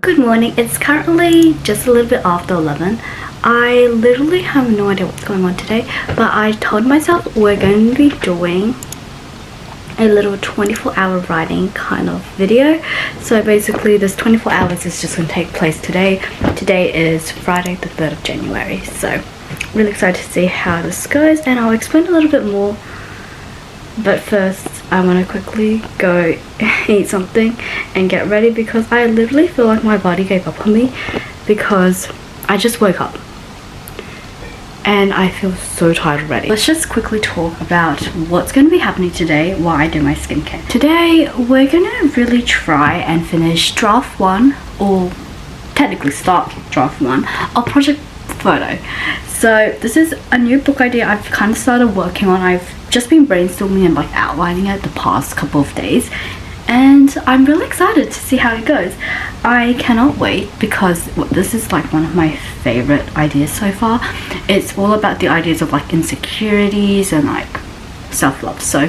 Good morning. It's currently just a little bit after 11. I literally have no idea what's going on today, but I told myself we're going to be doing a little 24-hour writing kind of video. So basically this 24 hours is just going to take place today. Today is Friday the 3rd of January. So really excited to see how this goes, and I'll explain a little bit more. But first I want to quickly go eat something and get ready, because I literally feel like my body gave up on me because I just woke up and I feel so tired already. Let's just quickly talk about what's going to be happening today while I do my skincare. Today we're going to really try and finish draft 1, or technically start draft 1 of Project Photo. So this is a new book idea I've kind of started working on. I've just been brainstorming and outlining it the past couple of days, and I'm really excited to see how it goes. I cannot wait, because this is one of my favorite ideas so far. It's all about the ideas of insecurities and self-love, so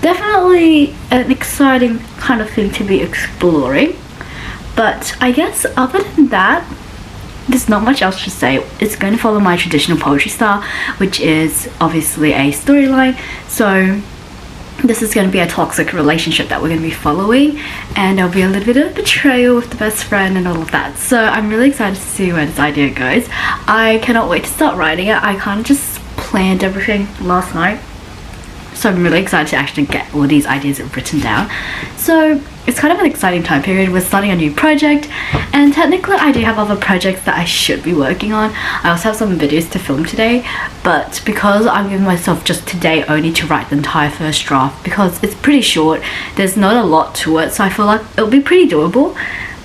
definitely an exciting kind of thing to be exploring. But I guess other than that, there's not much else to say. It's going to follow my traditional poetry style, which is obviously a storyline. So this is going to be a toxic relationship that we're going to be following, and there'll be a little bit of betrayal with the best friend and all of that. So I'm really excited to see where this idea goes. I cannot wait to start writing it. I kind of just planned everything last night, so I'm really excited to actually get all these ideas written down. So it's kind of an exciting time period. We're starting a new project, and technically I do have other projects that I should be working on. I also have some videos to film today, but because I'm giving myself just today only to write the entire first draft, because it's pretty short, there's not a lot to it, so I feel like it'll be pretty doable.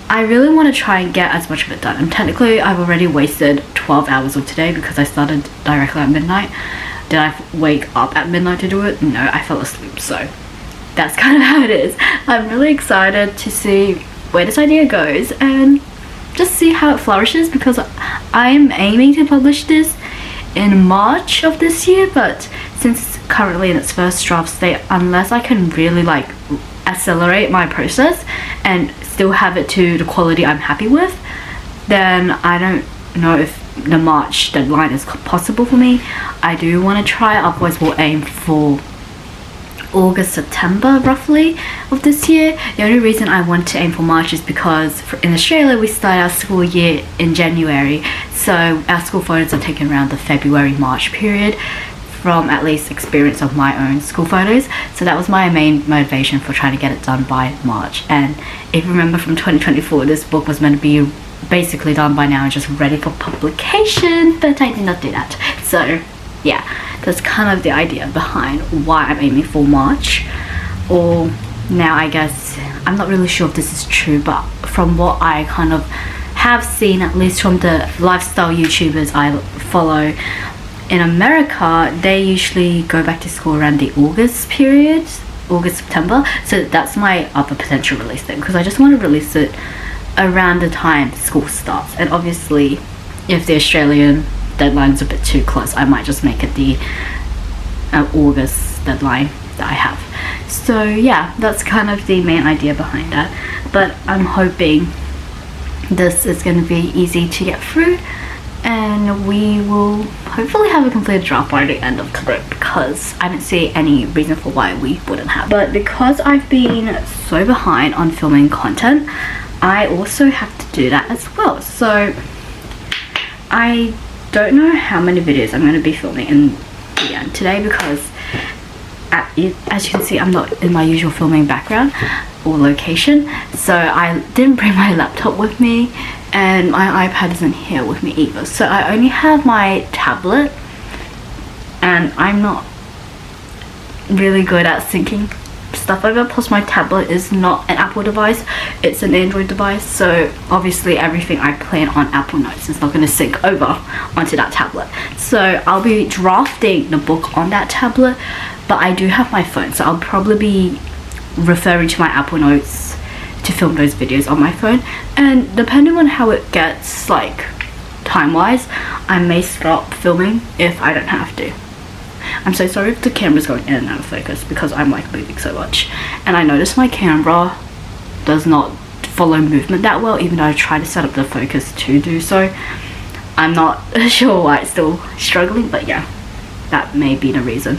I really want to try and get as much of it done, and technically I've already wasted 12 hours of today because I started directly at midnight. Did I wake up at midnight to do it? No, I fell asleep, so that's kind of how it is. I'm really excited to see where this idea goes and just see how it flourishes, because I'm aiming to publish this in March of this year, but since it's currently in its first draft state, unless I can really accelerate my process and still have it to the quality I'm happy with, then I don't know if the March deadline is possible for me. I do want to try, otherwise we'll aim for August, September roughly of this year. The only reason I want to aim for March is because in Australia we start our school year in January, so our school photos are taken around the February-March period, from at least experience of my own school photos. So that was my main motivation for trying to get it done by March. And if you remember from 2024, this book was meant to be basically done by now and just ready for publication, but I did not do that. So yeah, that's kind of the idea behind why I'm aiming for March. Or now, I guess, I'm not really sure if this is true, but from what I kind of have seen, at least from the lifestyle YouTubers I follow in America, they usually go back to school around the August period, August, September. So that's my other potential release date, because I just want to release it around the time school starts. And obviously if the Australian deadline is a bit too close, I might just make it the August deadline that I have. So yeah, that's kind of the main idea behind that. But I'm hoping this is going to be easy to get through, and we will hopefully have a completed draft by the end of today, because I don't see any reason for why we wouldn't have. But because I've been so behind on filming content, I also have to do that as well. So I don't know how many videos I'm going to be filming in the end today, because as you can see, I'm not in my usual filming background or location. So I didn't bring my laptop with me, and my iPad isn't here with me either. So I only have my tablet, and I'm not really good at syncing stuff over. Plus my tablet is not an Apple device, it's an Android device, so obviously everything I plan on Apple Notes is not going to sync over onto that tablet. So I'll be drafting the book on that tablet, but I do have my phone, so I'll probably be referring to my Apple Notes to film those videos on my phone. And depending on how it gets time wise, I may stop filming if I don't have to. I'm so sorry if the camera's going in and out of focus, because I'm moving so much, and I noticed my camera does not follow movement that well, even though I try to set up the focus to do so. I'm not sure why it's still struggling, but yeah, that may be the reason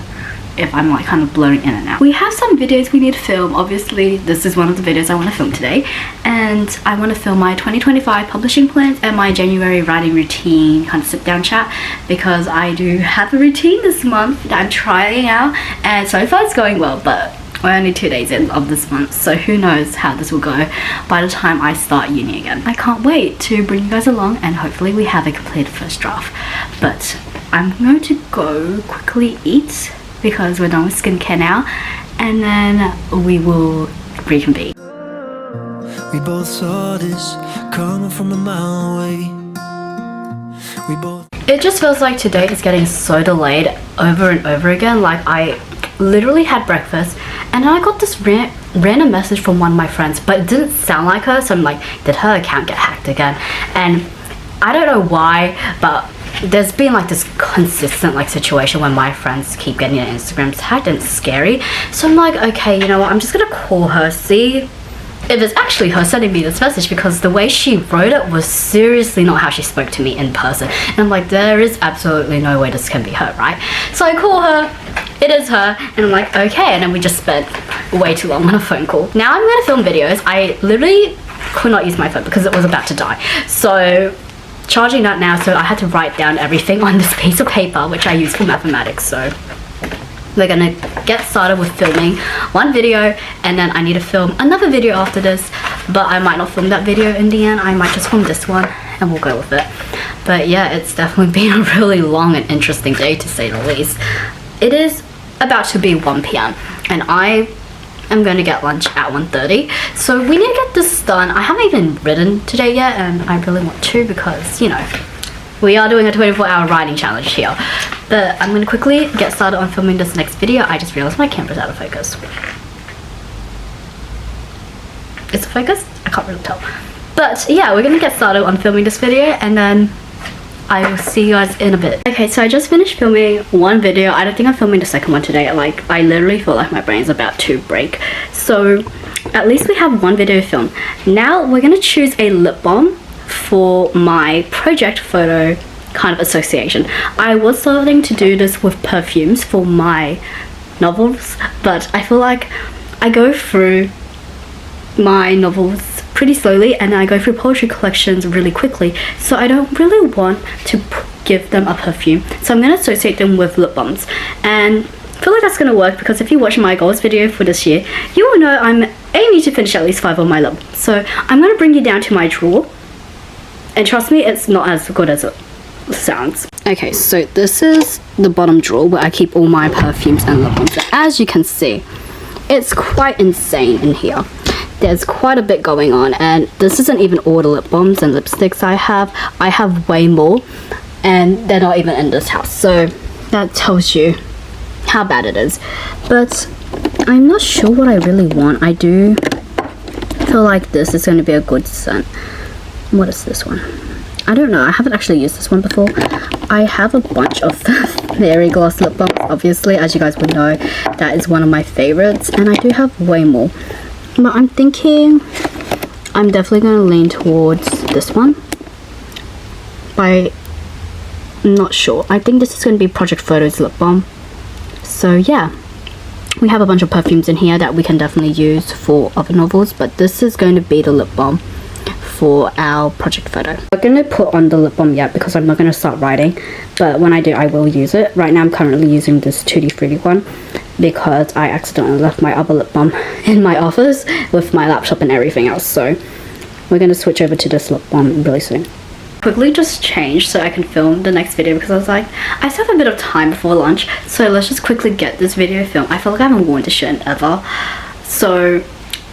if I'm like kind of blurring in and out. We have some videos we need to film. Obviously this is one of the videos I want to film today, and I want to film my 2025 publishing plans and my January writing routine kind of sit down chat, because I do have a routine this month that I'm trying out, and so far it's going well, but we're only 2 days in of this month, so who knows how this will go by the time I start uni again. I can't wait to bring you guys along, and hopefully we have a completed first draft. But I'm going to go quickly eat because we're done with skincare now, and then we will reconvene. We both saw this coming from a mile away. It just feels like today is getting so delayed over and over again. Like, I literally had breakfast and then I got this random message from one of my friends, but it didn't sound like her, so I'm like, did her account get hacked again? And I don't know why, but there's been like this consistent like situation when my friends keep getting their Instagrams hacked, and it's scary. So I'm like, okay, you know what, I'm just gonna call her, see if it's actually her sending me this message, because the way she wrote it was seriously not how she spoke to me in person. And I'm like, there is absolutely no way this can be her, right? So I call her, it is her, and I'm like, okay, and then we just spent way too long on a phone call. Now I'm gonna film videos. I literally could not use my phone because it was about to die. So charging that now, so I had to write down everything on this piece of paper, which I use for mathematics. So we're gonna get started with filming one video, and then I need to film another video after this, but I might not film that video in the end. I might just film this one and we'll go with it. But yeah, it's definitely been a really long and interesting day, to say the least. It is about to be 1 p.m. and I am going to get lunch at 1:30, so we need to get this done. I haven't even written today yet, and I really want to, because, you know, we are doing a 24-hour writing challenge here. But I'm going to quickly get started on filming this next video. I just realized my camera's out of focus. Is it focused? I can't really tell. But yeah, we're going to get started on filming this video, and then I will see you guys in a bit. Okay, so I just finished filming one video. I don't think I'm filming the second one today. Like, I literally feel like my brain's about to break. So at least we have one video filmed. Now we're going to choose a lip balm for my project photo kind of association. I was starting to do this with perfumes for my novels, but I feel like I go through my novels pretty slowly and I go through poetry collections really quickly, so I don't really want to give them a perfume, so I'm going to associate them with lip balms. And I feel like that's going to work, because if you watch my goals video for this year, you will know I'm aiming to finish at least 5 of my lip balms. So I'm going to bring you down to my drawer, and trust me, it's not as good as it sounds. Okay, so this is the bottom drawer where I keep all my perfumes and lip balms. As you can see, it's quite insane in here. There's quite a bit going on, and this isn't even all the lip balms and lipsticks I have way more, and they're not even in this house, so that tells you how bad it is. But I'm not sure what I really want. I do feel like this is going to be a good scent. What is this one? I don't know, I haven't actually used this one before. I have a bunch of Fairy Gloss lip balms, obviously, as you guys would know. That is one of my favorites, and I do have way more. But I'm thinking I'm definitely going to lean towards this one. I'm not sure. I think this is going to be Project Photos lip balm. So yeah, we have a bunch of perfumes in here that we can definitely use for other novels, but this is going to be the lip balm for our project photo. I'm not going to put on the lip balm yet because I'm not going to start writing, but when I do, I will use it. Right now I'm currently using this Tutti Frutti one because I accidentally left my other lip balm in my office with my laptop and everything else, so we're going to switch over to this lip balm really soon. Quickly just changed so I can film the next video, because I was like, I still have a bit of time before lunch, so let's just quickly get this video filmed. I feel like I haven't worn this shirt in ever, so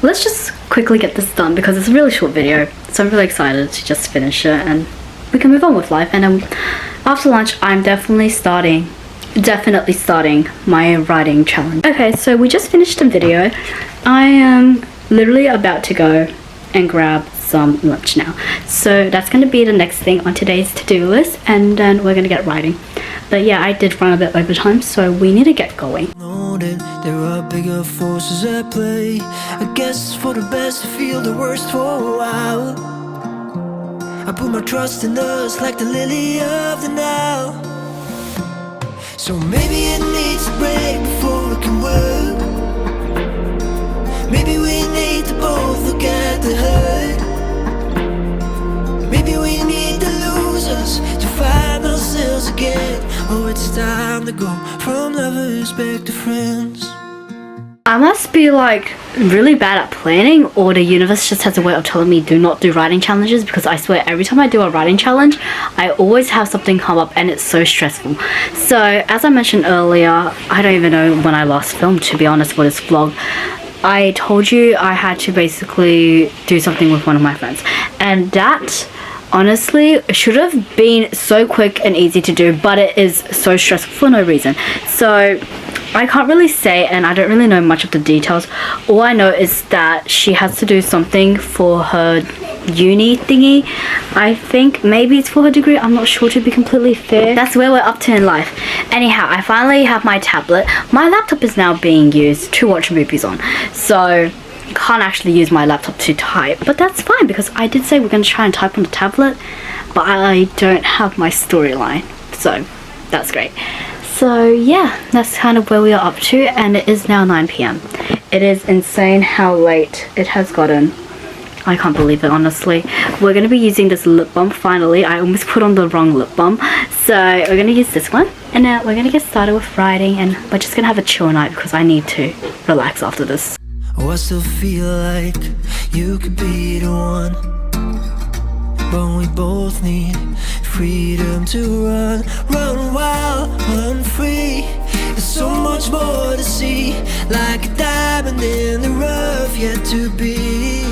let's just quickly get this done because it's a really short video. So I'm really excited to just finish it and we can move on with life. And after lunch, I'm definitely starting my writing challenge. Okay, so we just finished the video. I am literally about to go and grab some lunch now, so that's going to be the next thing on today's to-do list, and then we're going to get writing. But yeah, I did run a bit over time, so we need to get going. Know that there are bigger forces at play. I guess it's for the best to feel the worst for a while. I put my trust in us like the lily of the Nile. So maybe it needs to break before it can work. Maybe we need to both look at the hurt. Maybe we need to lose us to find ourselves again. Oh, it's time to go from lovers back to friends. I must be like really bad at planning, or the universe just has a way of telling me do not do writing challenges, because I swear every time I do a writing challenge I always have something come up and it's so stressful. So as I mentioned earlier, I don't even know when I last filmed, to be honest, for this vlog. I told you I had to basically do something with one of my friends, and that honestly should have been so quick and easy to do, but it is so stressful for no reason. So I can't really say, and I don't really know much of the details. All I know is that she has to do something for her uni thingy. I think maybe it's for her degree, I'm not sure, to be completely fair. That's where we're up to in life. Anyhow, I finally have my tablet. My laptop is now being used to watch movies on, so can't actually use my laptop to type, but that's fine because I did say we're going to try and type on the tablet, but I don't have my storyline, so that's great. So yeah, that's kind of where we are up to, and it is now 9 p.m. It is insane how late it has gotten. I can't believe it, honestly. We're going to be using this lip balm finally. I almost put on the wrong lip balm, so we're going to use this one, and now we're going to get started with writing, and we're just going to have a chill night because I need to relax after this. Oh, I still feel like you could be the one, but we both need freedom to run wild, run free. There's so much more to see, like a diamond in the rough yet to be.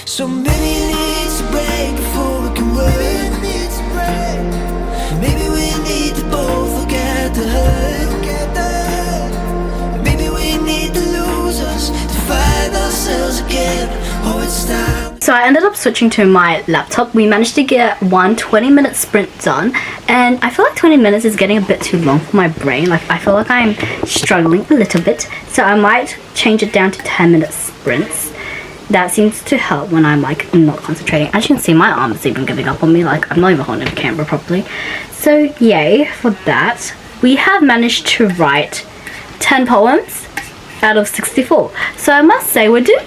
So maybe it needs to break before we can work. Maybe we need to both look at the hurt. Maybe we need to lose us to find ourselves again. Oh, it's time. So I ended up switching to my laptop. We managed to get one 20-minute sprint done, and I feel like 20 minutes is getting a bit too long for my brain. Like, I feel like I'm struggling a little bit, so I might change it down to 10-minute sprints. That seems to help when I'm like not concentrating. As you can see, my arm is even giving up on me. Like, I'm not even holding the camera properly. So yay for that. We have managed to write 10 poems out of 64. So I must say we're doing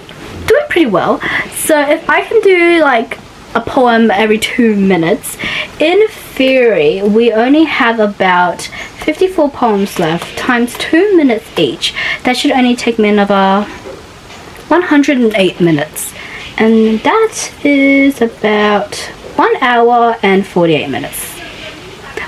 pretty well. So if I can do like a poem every 2 minutes, in theory we only have about 54 poems left times 2 minutes each. That should only take me another 108 minutes, and that is about 1 hour and 48 minutes,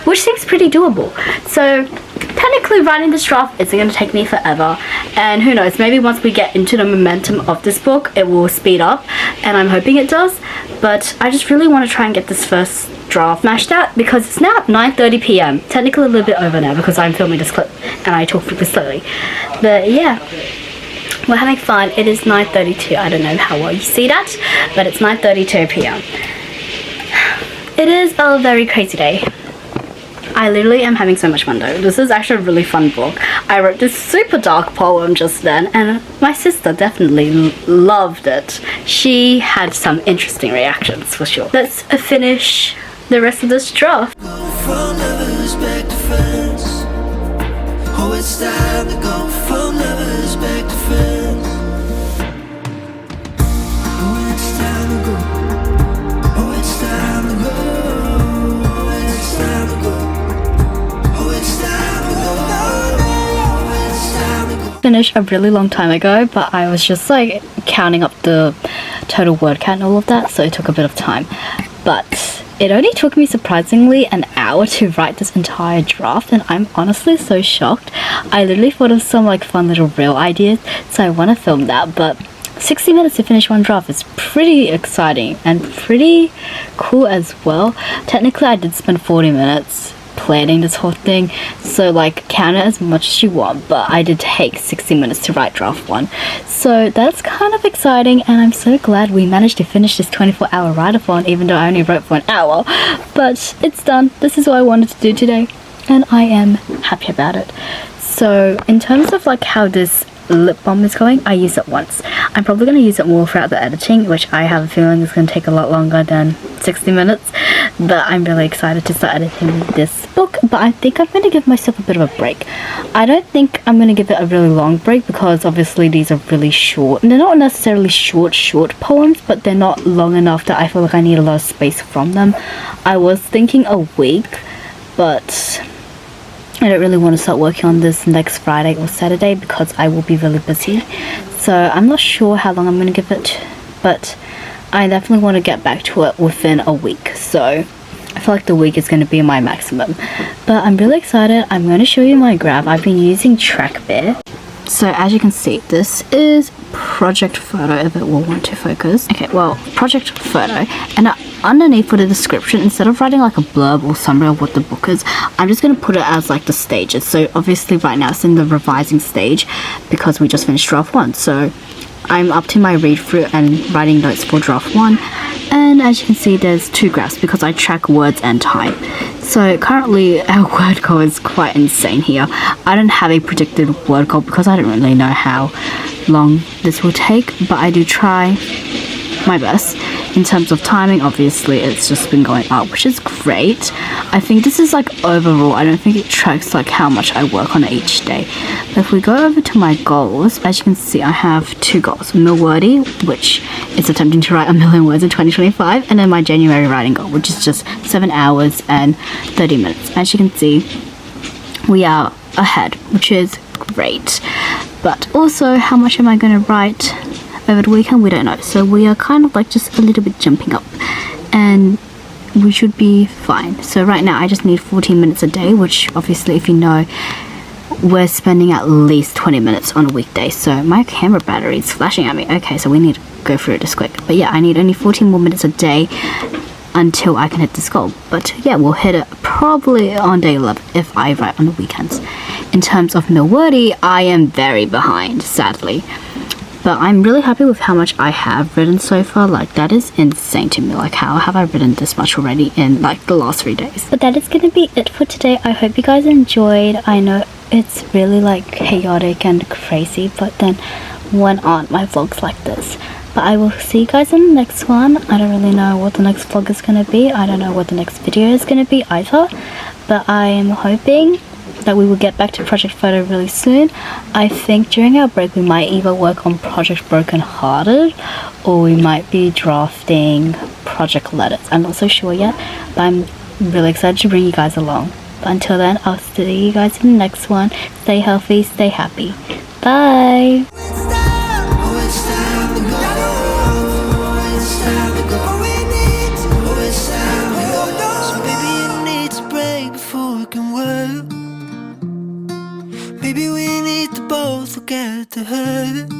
which seems pretty doable. So technically writing this draft isn't going to take me forever, and who knows, maybe once we get into the momentum of this book it will speed up, and I'm hoping it does. But I just really want to try and get this first draft smashed out, because it's now 9:30 p.m. technically a little bit over now because I'm filming this clip and I talk really slowly. But yeah, we're having fun. It is 9:32. I don't know how well you see that, but it's 9:32 p.m. It is a very crazy day. I literally am having so much fun though. This is actually a really fun book. I wrote this super dark poem just then, and my sister definitely loved it. She had some interesting reactions for sure. Let's finish the rest of this draft. From lovers back to friends. Oh, it's time to go from lovers back to friends. Oh, it's time to go. Oh, it's time to go. Oh, it's time to go. Oh, it's time to go. Oh, it's time to go. Finished a really long time ago, but I was just like counting up the total word count and all of that, so it took a bit of time. But it only took me surprisingly an hour to write this entire draft, and I'm honestly so shocked. I literally thought of some like fun little reel ideas, so I want to film that, but 60 minutes to finish one draft is pretty exciting and pretty cool as well. Technically I did spend 40 minutes planning this whole thing, so like count it as much as you want, but I did take 60 minutes to write draft 1. So that's kind of exciting, and I'm so glad we managed to finish this 24-hour write-a-thon, even though I only wrote for an hour. But it's done. This is what I wanted to do today, and I am happy about it. So in terms of like how this lip balm is going, I use it once. I'm probably going to use it more throughout the editing, which I have a feeling is going to take a lot longer than 60 minutes, but I'm really excited to start editing this book. But I think I'm going to give myself a bit of a break. I don't think I'm going to give it a really long break, because obviously these are really short, and they're not necessarily short poems, but they're not long enough that I feel like I need a lot of space from them. I was thinking a week, but I don't really want to start working on this next Friday or Saturday because I will be really busy. So I'm not sure how long I'm going to give it, but I definitely want to get back to it within a week. So I feel like the week is going to be my maximum. But I'm really excited. I'm going to show you my graph. I've been using TrackBear. So as you can see, this is project photo, if it will want to focus. Okay, well, project photo. And underneath for the description, instead of writing like a blurb or summary of what the book is, I'm just going to put it as like the stages. So obviously right now it's in the revising stage because we just finished draft 1. So I'm up to my read through and writing notes for draft 1. And as you can see, there's 2 graphs because I track words and time. So currently our word goal is quite insane here. I don't have a predicted word goal because I don't really know how long this will take, but I do try my best. In terms of timing, obviously it's just been going up, which is great. I think this is like overall, I don't think it tracks like how much I work on it each day. But if we go over to my goals, as you can see, I have 2 goals. Milwordy, which is attempting to write 1,000,000 words in 2025, and then my January writing goal, which is just 7 hours and 30 minutes. As you can see, we are ahead, which is great. But also, how much am I going to write over the weekend? We don't know. So we are kind of like just a little bit jumping up, and we should be fine. So right now I just need 14 minutes a day, which obviously, if you know, we're spending at least 20 minutes on a weekday. So my camera battery is flashing at me. Okay, so we need to go through this quick. But yeah, I need only 14 more minutes a day until I can hit this goal. But yeah, we'll hit it probably on day 11 if I write on the weekends. In terms of Milwordy, I am very behind, sadly. But I'm really happy with how much I have written so far. Like, that is insane to me. Like, how have I written this much already in like the last 3 days? But that is going to be it for today. I hope you guys enjoyed. I know it's really like chaotic and crazy, but then when aren't my vlogs like this? But I will see you guys in the next one. I don't really know what the next vlog is going to be. I don't know what the next video is going to be either. But I am hoping that we will get back to Project Photo really soon. I think during our break we might either work on Project Broken Hearted, or we might be drafting Project Letters. I'm not so sure yet, but I'm really excited to bring you guys along. But until then, I'll see you guys in the next one. Stay healthy, stay happy. Bye! Maybe we need to both look at the hurt,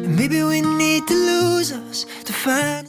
and maybe we need to lose us to find